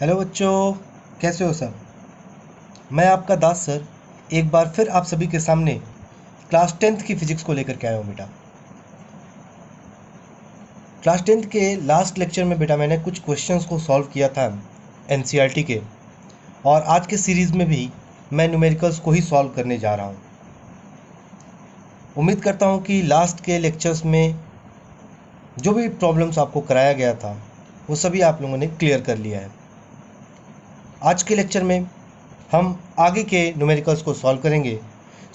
Hello बच्चों, कैसे हो सब। मैं आपका दास सर एक बार फिर आप सभी के सामने क्लास 10th की फिजिक्स को लेकर के आया हूँ बेटा। क्लास 10th के लास्ट लेक्चर में बेटा मैंने कुछ क्वेश्चंस को सॉल्व किया था एनसीईआरटी के, और आज के सीरीज़ में भी मैं न्यूमेरिकल्स को ही सॉल्व करने जा रहा हूँ। उम्मीद करता हूँ कि लास्ट के लेक्चर्स में जो भी प्रॉब्लम्स आपको कराया गया था वो सभी आप लोगों ने क्लियर कर लिया है। आज के लेक्चर में हम आगे के न्यूमेरिकल्स को सॉल्व करेंगे।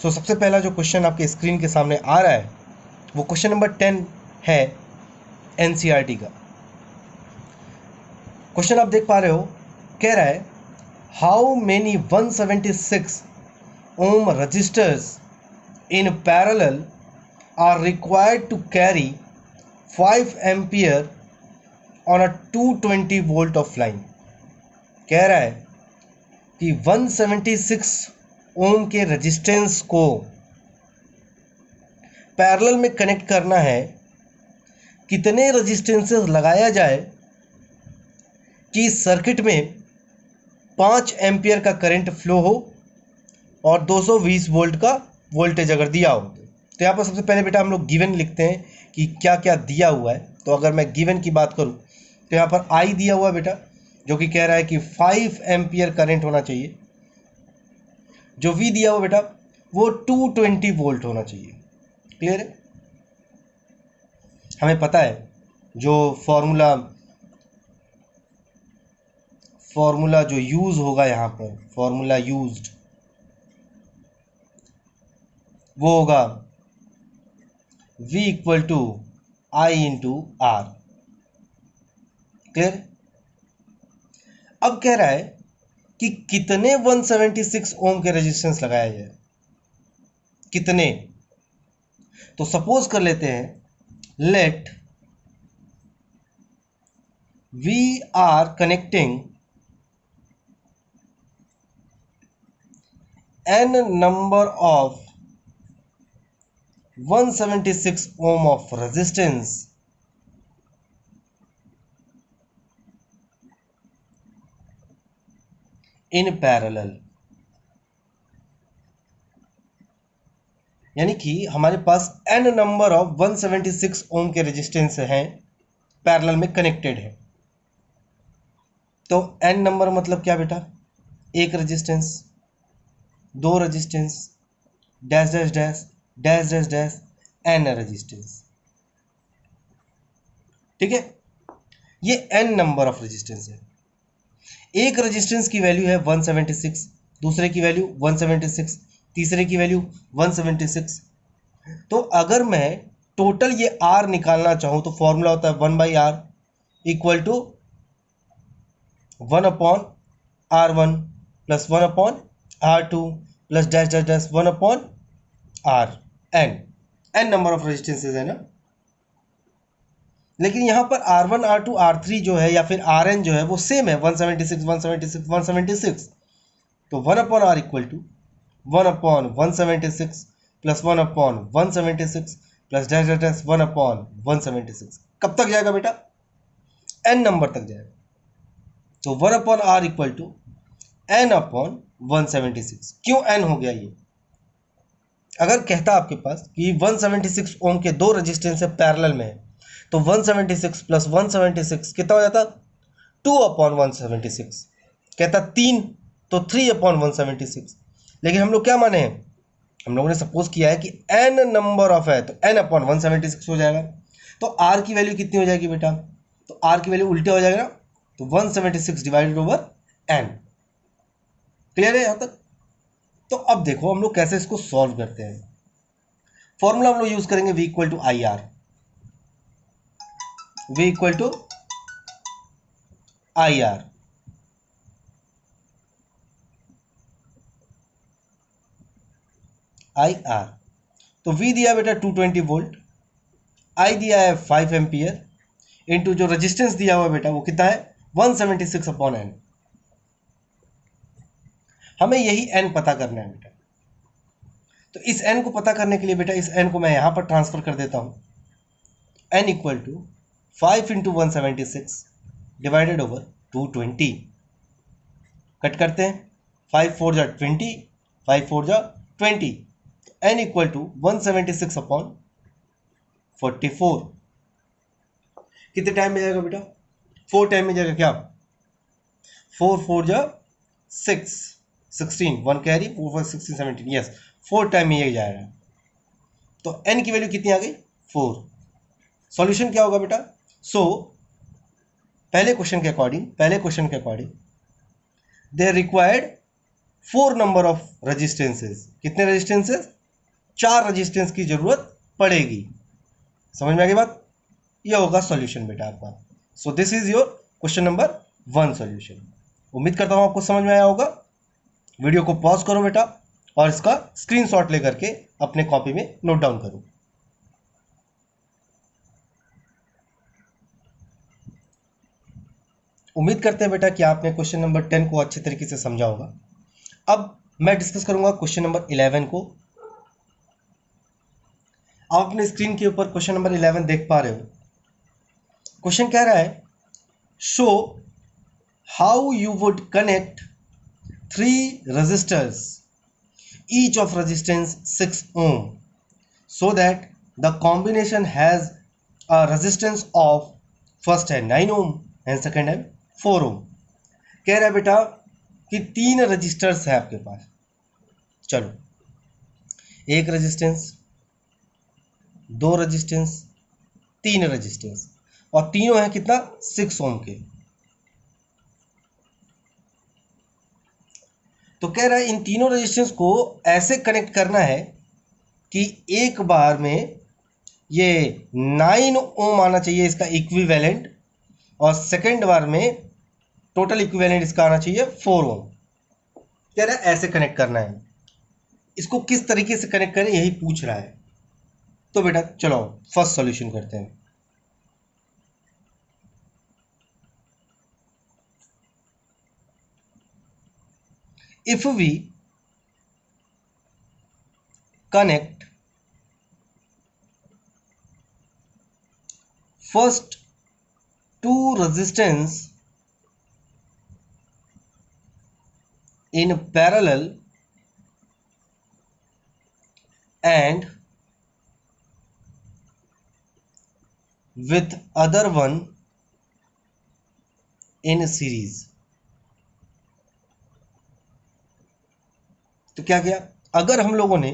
सबसे पहला जो क्वेश्चन आपके स्क्रीन के सामने आ रहा है वो क्वेश्चन नंबर 10 है एनसीईआरटी का। क्वेश्चन आप देख पा रहे हो, कह रहा है how many 176 ohm resistors in parallel are required to carry 5 ampere on a 220 volt of line. कह रहा है कि 176 ओम के रेजिस्टेंस को पैरेलल में कनेक्ट करना है, कितने रेजिस्टेंसेस लगाया जाए कि सर्किट में 5 एम्पियर का करंट फ्लो हो और 220 वोल्ट का वोल्टेज अगर दिया हो। तो यहाँ पर सबसे पहले बेटा हम लोग गिवन लिखते हैं कि क्या क्या दिया हुआ है। तो अगर मैं गिवन की बात करूँ तो यहाँ पर आई दिया हुआ बेटा, जो कि कह रहा है कि 5 एम्पियर करंट होना चाहिए। जो वी दिया हुआ बेटा वो 220 वोल्ट होना चाहिए। क्लियर है। हमें पता है जो फॉर्मूला जो यूज होगा, यहाँ पर फॉर्मूला यूज्ड वो होगा V equal to I into R. Clear. अब कह रहा है कि कितने 176 ओम के रेजिस्टेंस लगाया जाए, कितने। तो सपोज कर लेते हैं let we are connecting n number of 176 ohm of resistance in parallel। यानी कि हमारे पास n नंबर ऑफ 176 ओम के रेजिस्टेंस हैं, पैरेलल में कनेक्टेड है। तो n नंबर मतलब क्या बेटा, एक रेजिस्टेंस, दो resistance, dash dash dash dash dash dash n resistance. ठीक है, ये n नंबर ऑफ रेजिस्टेंस है। एक रेजिस्टेंस की वैल्यू है 176, दूसरे की वैल्यू 176, तीसरे की वैल्यू 176। तो अगर मैं टोटल ये R निकालना चाहूं तो फॉर्मूला होता है 1/R equal to 1/R1 plus 1/R2 plus dash dash dash 1/R n number of resistances है ना। लेकिन यहां पर R1 R2 R3 जो है या फिर Rn जो है वो सेम है, 176 176 176। तो 1/R equal to 1/176 plus 1/176 plus dash dash dash 1/176। कब तक जाएगा बेटा, n नंबर तक जाएगा। तो 1/R इक्वल टू n/176। क्यों n हो गया ये, अगर कहता आपके पास कि 176 ओम के दो रेजिस्टेंस है पैरेलल में है, तो 176 प्लस 176 कितना हो जाता, 2/176। कहता 3, तो 3/176। लेकिन हम लोग क्या माने हैं, हम लोगों ने सपोज किया है कि n नंबर ऑफ है तो n/176 हो जाएगा। तो r की वैल्यू कितनी हो जाएगी बेटा, तो r की वैल्यू उल्टे हो जाएगा ना, तो 176 डिवाइडेड ओवर n। क्लियर है यहां तक। तो अब देखो हम लोग कैसे इसको सॉल्व करते हैं। फॉर्मूला हम लोग यूज करेंगे v equal to I R, v equal to I R. I R तो v दिया बेटा 220 वोल्ट, i दिया है 5 एम्पियर इंटू जो रेजिस्टेंस दिया हुआ बेटा वो कितना है 176/n। हमें यही n पता करना है बेटा। तो इस n को पता करने के लिए बेटा इस n को मैं यहां पर ट्रांसफर कर देता हूं। n equal to 5 into 176 divided over 220। Cut करते हैं, 5 4 जा 20, 5 4 जा 20, n इक्वल टू 176 अपॉन 44। कितने टाइम में जाएगा बेटा? 4 टाइम में जाएगा क्या? 4 4 जा 6, 16, 1 कैरी, 4 4 16 17, यस 4 टाइम में ये जाएगा। तो n की वैल्यू कितनी आ गई? 4। सॉल्यूशन क्या होगा बेटा? पहले क्वेश्चन के according they required 4 number of resistances. कितने रेजिस्टेंसेस? 4 रेजिस्टेंस की जरूरत पड़ेगी। समझ में आ गई बात? यह होगा सॉल्यूशन बेटा आपका। So this is your question number 1 solution. उम्मीद करता हूं आपको समझ में आया होगा। वीडियो को पॉज करो बेटा और इसका स्क्रीनशॉट लेकर के अपने कॉपी में नोट डाउन करो। उम्मीद करते हैं बेटा कि आपने क्वेश्चन नंबर 10 को अच्छे तरीके से समझा होगा। अब मैं डिस्कस करूंगा क्वेश्चन नंबर 11 को। आप अपने स्क्रीन के ऊपर क्वेश्चन नंबर 11 देख पा रहे हो। क्वेश्चन कह रहा है, show how you would connect 3 resistors, each of resistance 6 ohm, so that the combination has a resistance of first है 9 ohm and second है 4 ohm। कह रहा है बेटा कि 3 रजिस्टर्स है आपके पास। चलो, एक रेजिस्टेंस, 2 रेजिस्टेंस, 3 रेजिस्टेंस, और तीनों है कितना? 6 ओम के। तो कह रहा है इन तीनों रेजिस्टेंस को ऐसे कनेक्ट करना है कि एक बार में ये 9 ओम आना चाहिए इसका इक्विवेलेंट, और सेकेंड बार में टोटल इक्विवेलेंट इसका आना चाहिए 4 ओम। कह रहा है ऐसे कनेक्ट करना है। इसको किस तरीके से कनेक्ट करें यही पूछ रहा है। तो बेटा चलो फर्स्ट सॉल्यूशन करते हैं। If we connect first 2 resistance in parallel and with other one in series। तो क्या किया? अगर हम लोगों ने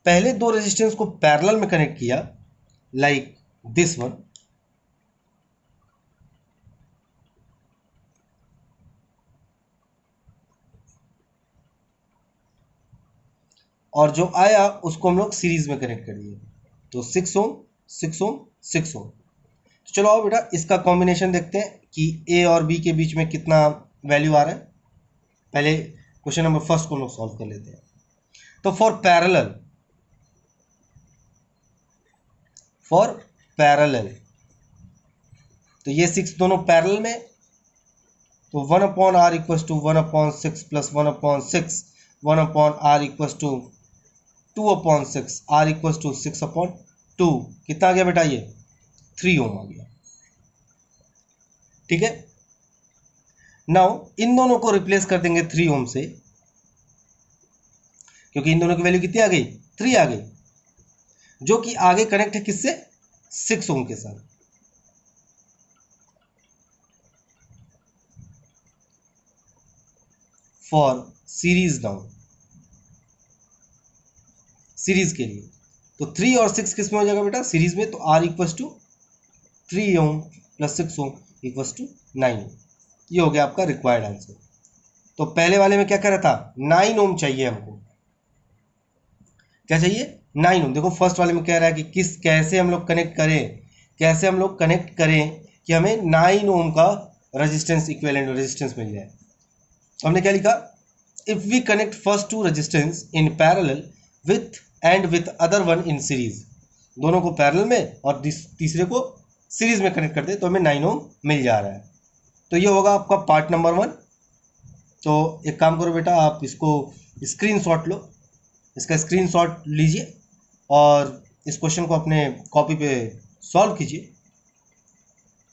पहले 2 रेजिस्टेंस को पैरेलल में कनेक्ट किया, लाइक दिस वन, और जो आया उसको हम लोग सीरीज में कनेक्ट कर दिए, तो 6 ओम 6 ओम 6 ओम। तो चलो आओ बेटा इसका कॉम्बिनेशन देखते हैं कि ए और बी के बीच में कितना वैल्यू आ रहा है। पहले क्वेश्चन नंबर फर्स्ट को हम लोग सॉल्व कर लेते हैं। तो फॉर पैरेलल तो ये 6 दोनों पैरेलल में, तो 1 upon R equals to 1 upon 6 plus 1 upon 6, 1 upon R equals to 2 upon 6, R equals to 6 upon 2। कितना आ गया बेटा? ये 3 ओम आ गया। ठीक है, नाउ इन दोनों को रिप्लेस कर देंगे 3 ओम से, क्योंकि इन दोनों की वैल्यू कितनी आ गई? 3 आ गई, जो कि आगे कनेक्ट है किससे? 6 ओम के साथ। फॉर सीरीज नाउ, सीरीज के लिए तो 3 और 6 किस में हो जाएगा बेटा? सीरीज में। तो R equals to 3 ohm plus 6 ohm equals to 9 ohm. ये हो गया आपका रिक्वायर्ड आंसर। तो पहले वाले में क्या कह रहा था? 9 ओम चाहिए हमको। क्या चाहिए? 9 ओम। देखो फर्स्ट वाले में कह रहा है कि कैसे हम लोग कनेक्ट करें कि हमें 9 ओम का रेजिस्टेंस इक्विवेलेंट रेजिस्टेंस मिल जाए। तो हमने क्या लिखा? If we connect first 2 resistance in parallel with other one in series, दोनों को पैरेलल में और तीसरे को सीरीज में कनेक्ट करते तो हमें 9 ओम मिल जा रहा है। तो ये होगा आपका पार्ट नंबर 1। तो एक काम करो बेटा, आप इसको स्क्रीनशॉट लो, इसका स्क्रीनशॉट लीजिए और इस क्वेश्चन को अपने कॉपी पे सॉल्व कीजिए,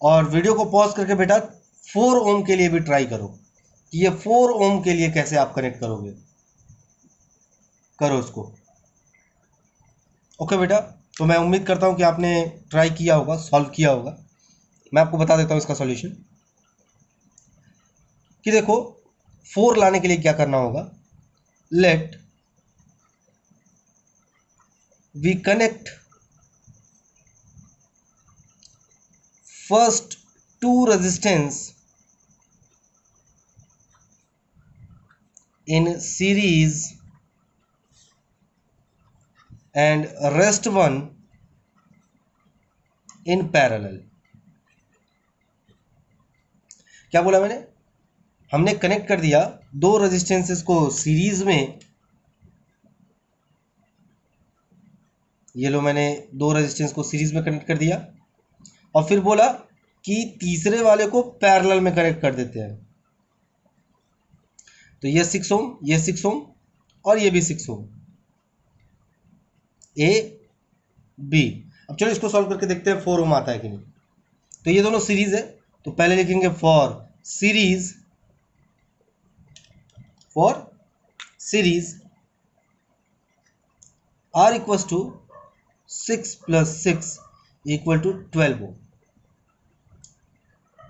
और वीडियो को पॉज करके बेटा 4 ओम के लिए भी ट्राई करो। कि ये 4 ओम के लिए कैसे आप कनेक्ट करोगे। करो इसको। ओके बेटा, तो मैं उम्मीद करता हूँ कि आपने ट्राई किया होगा, सॉल्व किया होगा। मैं आपको बता देता हूँ इसका सॉल्यूशन कि देखो 4 लाने के लिए क्या करना होगा। Let we connect first 2 resistance in series and rest one in parallel। क्या बोला मैंने? हमने कनेक्ट कर दिया 2 रेजिस्टेंसेस को सीरीज में। ये लो, मैंने 2 रेजिस्टेंस को सीरीज में कनेक्ट कर दिया और फिर बोला कि तीसरे वाले को पैरेलल में कनेक्ट कर देते हैं। तो ये 6 ओम, ये 6 ओम और ये भी 6 ओम, ए बी। अब चलो इसको सॉल्व करके देखते हैं 4 ओम आता है कि नहीं। तो ये दोनों सीरीज है, तो पहले लिखेंगे for series R equal to 6 + 6 = 12 ohm.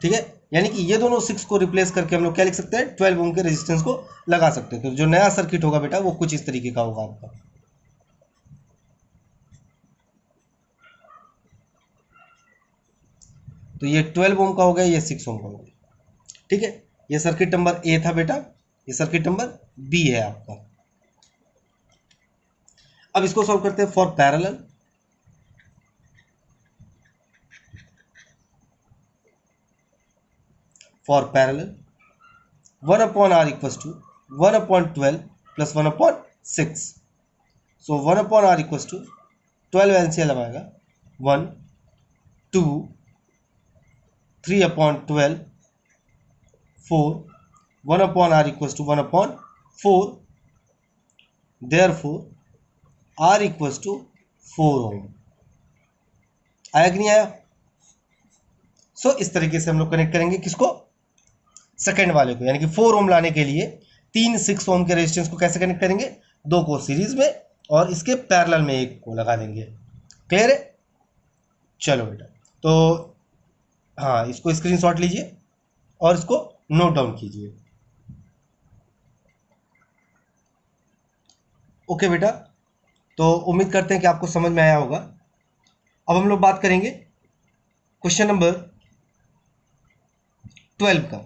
ठीक है, यानी कि ये दोनों 6 को रिप्लेस करके हम लोग क्या लिख सकते हैं, 12 ओम के रेजिस्टेंस को लगा सकते हैं। तो जो नया सर्किट होगा बेटा वो कुछ इस तरीके का होगा आपका। तो ये 12 ओम का हो गया, ये 6 ओम का हो गया। ठीक है, ये सर्किट नंबर ए था बेटा, ये सर्किट नंबर बी है आपका। अब इसको सॉल्व करते हैं for parallel. For parallel 1/r = 1/12 + 1/6। So 1/r = 12 LCM आएगा 1 2 3/12 4 1/r = 1/4। therefore r = 4 ओम। आया कि नहीं आया? सो इस तरीके से हम लोग कनेक्ट करेंगे किसको, सेकंड वाले को, यानी कि 4 ओम लाने के लिए 3 6 ओम के रेजिस्टेंस को कैसे कनेक्ट करेंगे, 2 को सीरीज में और इसके पैरेलल में 1 को लगा देंगे। क्लियर है? चलो बेटा, तो हाँ, इसको स्क्रीनशॉट लीजिए और इसको नोट डाउन कीजिए। ओके बेटा, तो उम्मीद करते हैं कि आपको समझ में आया होगा। अब हम लोग बात करेंगे क्वेश्चन नंबर 12 का।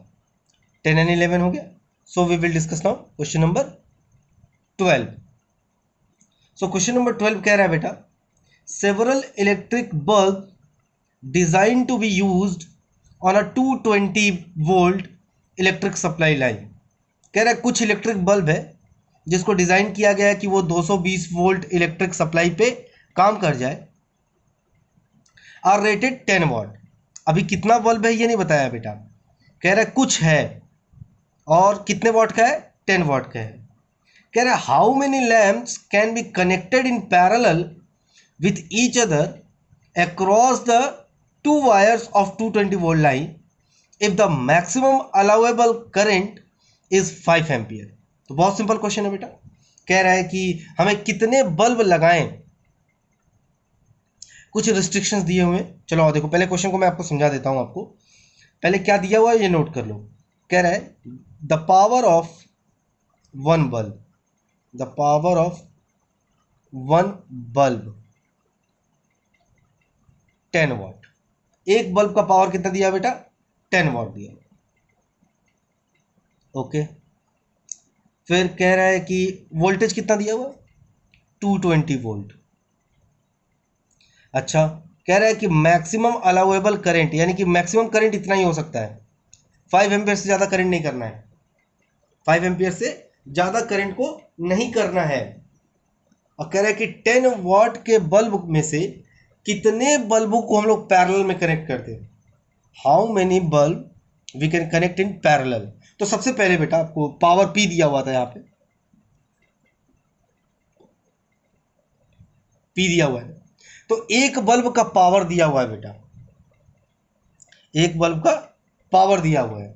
10 एंड 11 हो गया, so we will discuss now question number 12। So question number 12 कह रहा है बेटा, several electric bulb design to be used on a 220 volt electric supply line. कह रहा है कुछ इलेक्ट्रिक बल्ब है जिसको डिजाइन किया गया है कि वो 220 वोल्ट इलेक्ट्रिक सप्लाई पे काम कर जाए, आर रेटेड 10 वाट। अभी कितना बल्ब है ये नहीं बताया बेटा, कह रहा है कुछ है और कितने वाट का है, 10 वाट का है। कह रहा है how many lamps can be connected in parallel with each other across the 2 wires of 220 volt line if the maximum allowable current is 5 ampere. तो बहुत सिंपल क्वेश्चन है बेटा, कह रहा है कि हमें कितने बल्ब लगाएं, कुछ रिस्ट्रिक्शंस दिए हुए। चलो देखो, पहले क्वेश्चन को मैं आपको समझा देता हूं। आपको पहले क्या दिया हुआ है ये नोट कर लो। कह रहा है the power of one bulb, the power of one bulb 10 वाट। एक बल्ब का पावर कितना दिया बेटा, 10 वाट दिया। ओके, फिर कह रहा है कि वोल्टेज कितना दिया हुआ, 220 वोल्ट। अच्छा, कह रहा है कि मैक्सिमम अलाउएबल करंट, यानी कि मैक्सिमम करंट इतना ही हो सकता है, 5 एम्पियर से ज़्यादा करंट नहीं करना है, 5 एम्पियर से ज़्यादा करंट को नहीं करना है। और कह रहा है कि 10 वाट के बल्ब में से कितने बल्बों को हम लोग पैरेलल में कनेक्ट करते हैं, how many bulb we can connect in parallel. तो सबसे पहले बेटा आपको पावर पी दिया हुआ था, यहाँ पे पी दिया हुआ है, तो एक बल्ब का पावर दिया हुआ है बेटा, एक बल्ब का पावर दिया हुआ है।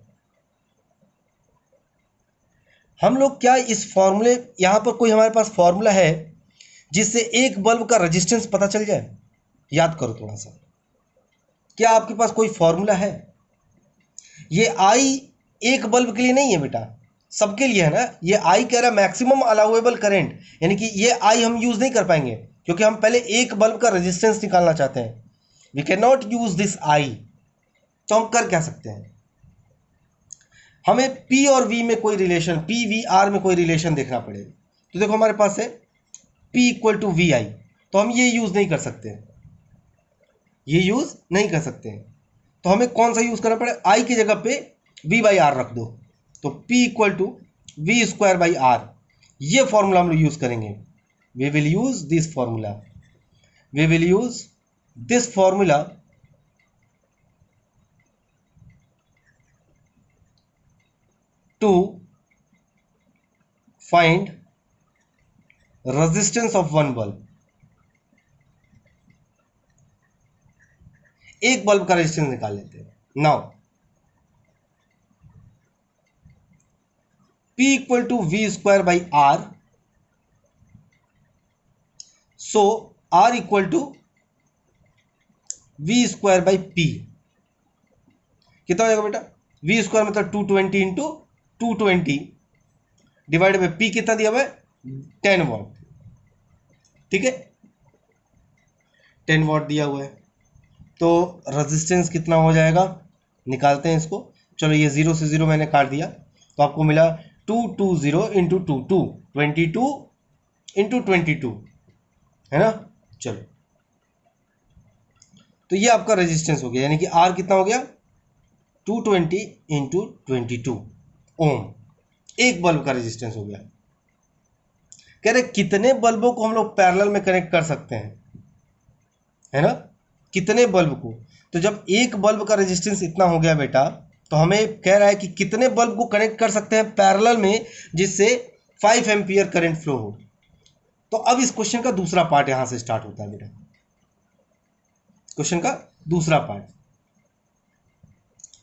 हम लोग क्या इस फॉर्मूले, यहाँ पर कोई हमारे पास फॉर्मूला है जिससे एक बल्ब का रेजिस्टेंस पता चल जाए? याद करो थोड़ा सा, क्या आपके पास कोई फॉर्मूला है? ये आई एक बल्ब के लिए नहीं है बेटा, सबके लिए है ना। ये आई कह रहा है मैक्सिमम अलाउएबल करंट, यानी कि ये आई हम यूज नहीं कर पाएंगे क्योंकि हम पहले एक बल्ब का रेजिस्टेंस निकालना चाहते हैं। We can not use this I. तो हम कर क्या सकते हैं, हमें पी और वी में कोई रिलेशन, पी वी आर में कोई रिलेशन देखना पड़ेगा। तो देखो हमारे पास है P equal to V I, तो हम ये यूज नहीं कर सकते, ये यूज नहीं कर सकते हैं। तो हमें कौन सा यूज करना पड़ेगा, आई की जगह पे वी बाई आर रख दो, तो P equal to V square by R, ये फॉर्मूला हम लोग यूज करेंगे। We will use this formula, we will use this formula to find resistance of one bulb. एक बल्ब का रेजिस्टेंस निकाल लेते हैं। Now P equal to V square by R, so R equal to V square by P. कितना हो जाएगा बेटा, we square मतलब 220 इंटू 220 डिवाइड बाई पी, कितना दिया हुआ है 10 वॉट, ठीक है 10 वॉट दिया हुआ है। तो रेजिस्टेंस कितना हो जाएगा, निकालते हैं इसको। चलो ये 0 से 0 मैंने काट दिया, तो आपको मिला 220 इंटू 2 22 इंटू 22, है ना। चलो तो ये आपका रेजिस्टेंस हो गया, यानी कि आर कितना हो गया 220 इंटू 22 ओम, एक बल्ब का रेजिस्टेंस हो गया। कह रहे कितने बल्बों को हम लोग पैरेलल में कनेक्ट कर सकते हैं, है ना, कितने बल्ब को। तो जब एक बल्ब का रेजिस्टेंस इतना हो गया बेटा, तो हमें कह रहा है कि कितने बल्ब को कनेक्ट कर सकते हैं पैरेलल में जिससे 5 एम्पियर करंट फ्लो हो। तो अब इस क्वेश्चन का दूसरा पार्ट यहां से स्टार्ट होता है बेटा, क्वेश्चन का दूसरा पार्ट।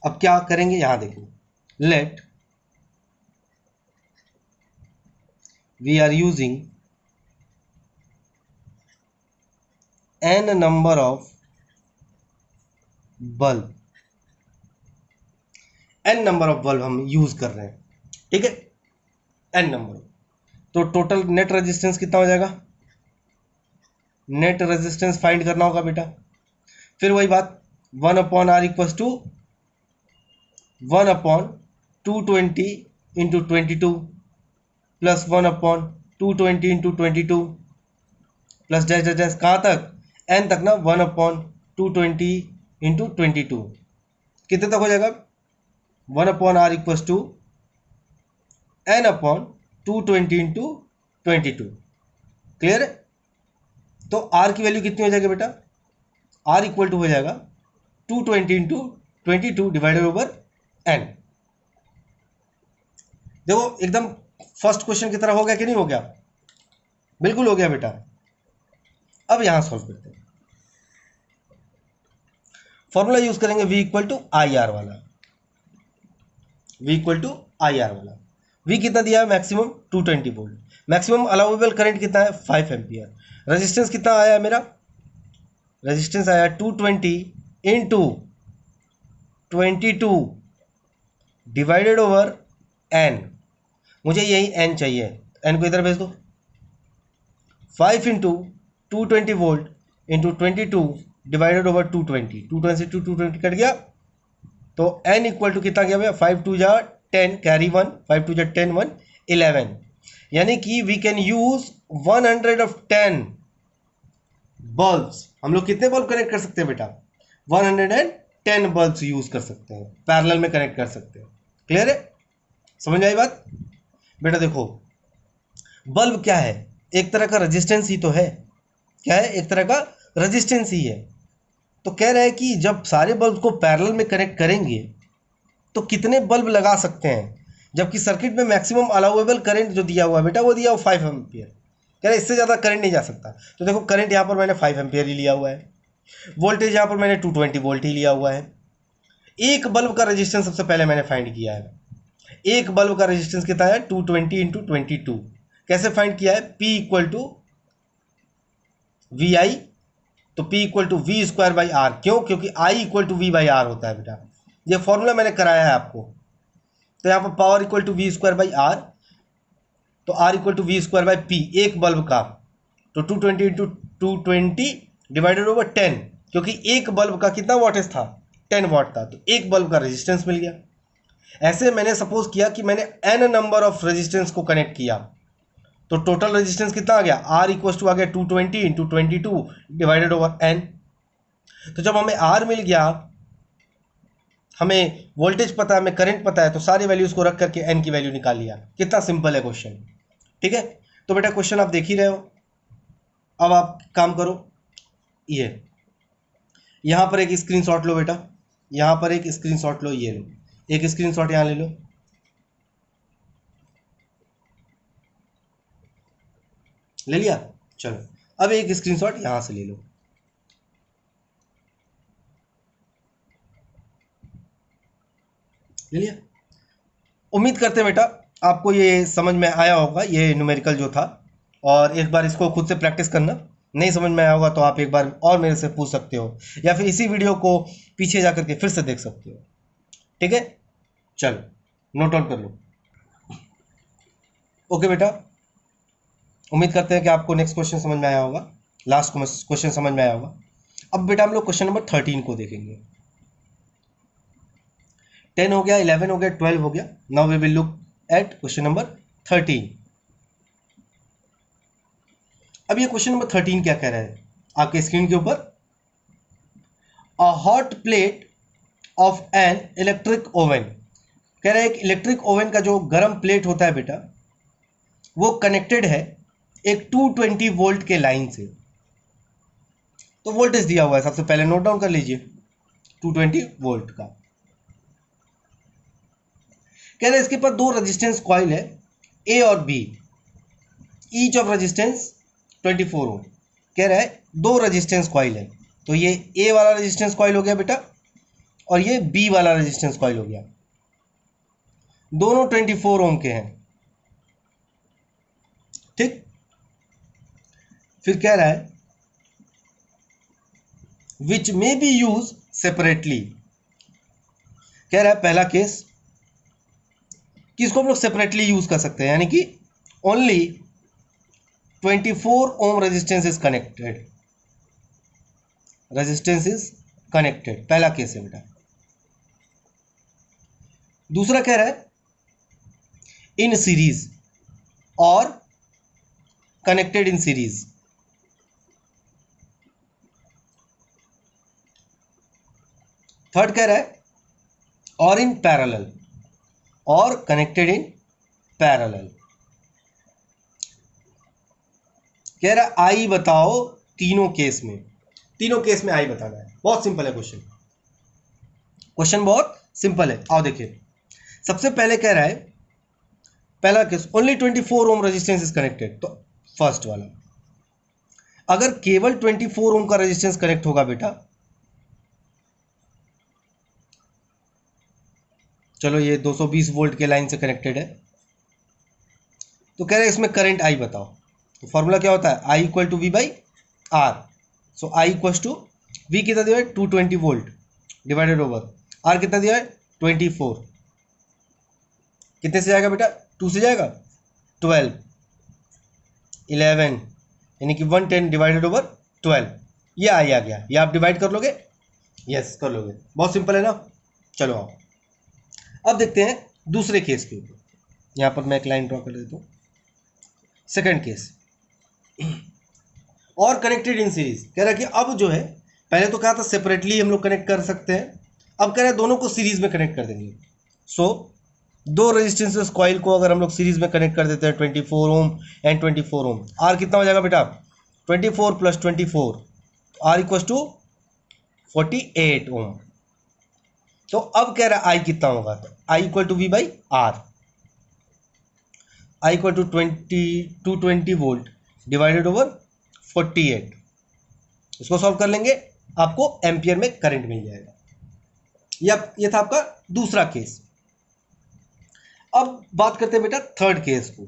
अब क्या करेंगे यहां देखो, let we are using n number of bulb, n number of bulb हम यूज कर रहे हैं, ठीक है n नंबर। तो टोटल नेट रेजिस्टेंस कितना हो जाएगा, नेट रेजिस्टेंस फाइंड करना होगा बेटा। फिर वही बात 1 upon R equal to 1 upon 220 into 22 plus 1 upon 220 into 22 plus dash dash dash कहाँ तक, n तक ना, 1 अपॉन 220 इंटू 22 कितने तक हो जाएगा, 1 upon R equal to n upon 220 into 22। Clear है। तो r की वैल्यू कितनी हो जाएगी बेटा, r इक्वल टू हो जाएगा 220 इंटू 22 डिवाइडेड ओवर n। देखो एकदम फर्स्ट क्वेश्चन की तरह हो गया कि नहीं हो गया, बिल्कुल हो गया बेटा। अब यहां सॉल्व करते हैं, फॉर्मूला यूज करेंगे v equal to I R वाला, v equal to I R वाला। v कितना दिया है maximum 220 volt, maximum allowable current कितना है 5 एम्पियर, रेजिस्टेंस कितना आया मेरा, रेजिस्टेंस आया 220 इंटू 22 डिवाइडेड ओवर n, मुझे यही n चाहिए, n को इधर भेज दो, 5 into 220 volt into 22 divided over 220, 220 से 220 कट गया, तो n इक्वल टू कितना गया भैया, 5 2 जा 10 कैरी 1, 5 2 जा 10 1 11, यानी कि वी कैन यूज 110 बल्ब्स। हम लोग कितने बल्ब कनेक्ट कर सकते हैं बेटा, 110 बल्ब्स यूज कर सकते हैं, पैरेलल में कनेक्ट कर सकते हैं। क्लियर है, समझ आई बात बेटा। देखो बल्ब क्या है, एक तरह का रेजिस्टेंस ही तो है, क्या है, एक तरह का रेजिस्टेंस ही है। तो कह रहा है कि जब सारे बल्ब को पैरेलल में कनेक्ट करेंगे तो कितने बल्ब लगा सकते हैं, जबकि सर्किट में मैक्सिमम अलाउएबल करंट जो दिया हुआ है बेटा वो दिया हुआ 5 एम्पियर, कह रहा है इससे ज़्यादा करंट नहीं जा सकता। तो देखो करंट यहाँ पर मैंने 5 एम्पियर ही लिया हुआ है, वोल्टेज यहाँ पर मैंने 220 वोल्ट ही लिया हुआ है, एक बल्ब का रेजिस्टेंस सबसे पहले मैंने फाइंड किया है, एक बल्ब का रेजिस्टेंस कितना है 220 इंटू 22। कैसे फाइंड किया है, P equal to V I, तो P equal to V square by R. क्यों, क्योंकि I equal to V by R होता है बेटा, ये फॉर्मूला मैंने कराया है आपको। तो यहाँ पर power equal to V square by R, तो R equal to V square by P, एक बल्ब का, तो 220 इंटू 220 डिवाइडेड ओवर 10, क्योंकि एक बल्ब का कितना वॉटेज था 10 वाट था, तो एक बल्ब का रेजिस्टेंस मिल गया। ऐसे मैंने सपोज किया कि मैंने n नंबर ऑफ रेजिस्टेंस को कनेक्ट किया, तो टोटल रेजिस्टेंस कितना आ गया, R इक्वल टू आ गया 220 इंटू 22 डिवाइडेड ओवर n। तो जब हमें R मिल गया, हमें वोल्टेज पता है, हमें करंट पता है, तो सारी वैल्यूज को रख करके n की वैल्यू निकाल लिया। कितना सिंपल है क्वेश्चन, ठीक है। तो बेटा क्वेश्चन आप देख ही रहे हो। अब आप काम करो, ये यहां पर एक स्क्रीनशॉट लो बेटा, यहां पर एक स्क्रीनशॉट लो, ये लो एक स्क्रीनशॉट, यहां ले लो, ले लिया। चलो अब एक स्क्रीनशॉट यहां से ले लो, ले लिया। उम्मीद करते हैं बेटा आपको ये समझ में आया होगा, ये न्यूमेरिकल जो था। और एक बार इसको खुद से प्रैक्टिस करना, नहीं समझ में आया होगा तो आप एक बार और मेरे से पूछ सकते हो, या फिर इसी वीडियो को पीछे जा करके फिर से देख सकते हो, ठीक है। चलो नोट डाउन कर लो। ओके बेटा, उम्मीद करते हैं कि आपको नेक्स्ट क्वेश्चन समझ में आया होगा, लास्ट क्वेश्चन समझ में आया होगा। अब बेटा हम लोग क्वेश्चन नंबर 13 को देखेंगे। 10 हो गया, 11 हो गया, 12 हो गया। Now we will look at question number 13। अब ये क्वेश्चन नंबर 13 क्या कह रहा है आपके स्क्रीन के ऊपर, a hot plate of an electric oven. कह रहा है एक इलेक्ट्रिक ओवन का जो गर्म प्लेट होता है बेटा, वो कनेक्टेड है एक 220 वोल्ट के लाइन से। तो वोल्टेज दिया हुआ है, सबसे पहले नोट डाउन कर लीजिए 220 वोल्ट का। कह रहे हैं इसके पास दो रेजिस्टेंस कॉइल है, ए और बी, ईच ऑफ रेजिस्टेंस 24 ओम। कह रहा है दो रेजिस्टेंस कॉइल है, तो ये ए वाला रेजिस्टेंस कॉइल हो गया बेटा, और ये बी वाला रेजिस्टेंस कॉइल हो गया। दोनों 24 ओम के हैं, ठीक। फिर कह रहा है विच मे बी यूज सेपरेटली। कह रहा है पहला केस किसको हम लोग सेपरेटली यूज कर सकते हैं, यानी कि only 24 ohm resistance is connected, resistance is connected, पहला केस है बेटा। दूसरा कह रहा है इन सीरीज और कनेक्टेड इन सीरीज। थर्ड कह रहा है और इन पैरेलल, और कनेक्टेड इन पैरेलल। कह रहा है आई बताओ तीनों केस में, तीनों केस में आई बताना है। बहुत सिंपल है क्वेश्चन, क्वेश्चन बहुत सिंपल है। आओ देखिए, सबसे पहले कह रहा है पहला case only 24 ohm resistance is connected, तो फर्स्ट वाला, अगर केवल 24 ओम का रेजिस्टेंस कनेक्ट होगा बेटा, चलो ये 220 वोल्ट के लाइन से कनेक्टेड है, तो कह रहे हैं इसमें करंट आई बताओ। तो फॉर्मूला क्या होता है, I equal to V by R. So I equal to V कितना दिया है 220 वोल्ट डिवाइडेड ओवर आर कितना दिया है 24। कितने से जाएगा बेटा, 2 से जाएगा, 12 11, यानी कि 110 डिवाइडेड ओवर 12, ये आई आ गया। ये आप डिवाइड कर लोगे, यस कर लोगे, बहुत सिंपल है ना। चलो आओ अब देखते हैं दूसरे केस के ऊपर। यहां पर मैं एक लाइन ड्रॉ कर देता हूं। सेकंड केस और कनेक्टेड इन सीरीज। कह रहा है कि अब जो है, पहले तो कहा था सेपरेटली हम लोग कनेक्ट कर सकते हैं, अब कह रहा है दोनों को सीरीज में कनेक्ट कर देंगे। सो दो रेजिस्टेंसेस कॉइल को अगर हम लोग सीरीज में कनेक्ट कर देते हैं 24 ओम एंड 24 ओम, आर कितना हो जाएगा बेटा 24 plus 24, R equal to 48 ohm. तो अब कह रहा है आई कितना होगा, तो I equal to V by R, I equal to 220 volt divided over 48। इसको सॉल्व कर लेंगे, आपको एम्पियर में करंट मिल जाएगा। ये था आपका दूसरा केस। अब बात करते हैं बेटा थर्ड केस को।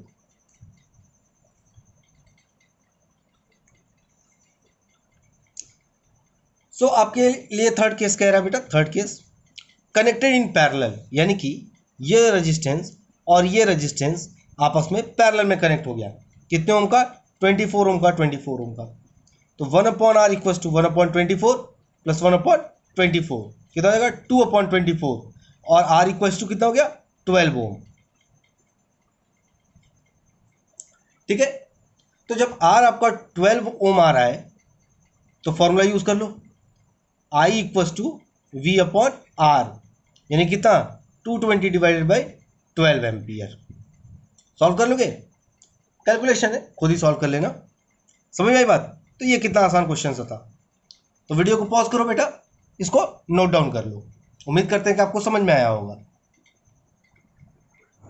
सो आपके लिए थर्ड केस कह रहा है बेटा, third case connected in parallel, यानी कि ये रेजिस्टेंस और ये रेजिस्टेंस आपस में पैरेलल में कनेक्ट हो गया। कितने ओम का? 24 ओम का, 24 ओम का। तो 1/r इक्वल्स टू 1/24 प्लस 1/24 कितना हो जाएगा? 2/24 और r इक्वल्स टू कितना हो गया? 12 ओम। ठीक है, तो जब r आपका 12 ओम आ रहा है तो फॉर्मूला यूज कर लो, I इक्वल्स टू V/R, यानी कितना? 220 डिवाइडेड बाई 12 एम्पियर। सॉल्व कर लोगे? कैलकुलेशन है, खुद ही सॉल्व कर लेना। समझ में आई बात? तो ये कितना आसान क्वेश्चन था। तो वीडियो को पॉज करो बेटा, इसको नोट डाउन कर लो। उम्मीद करते हैं कि आपको समझ में आया होगा।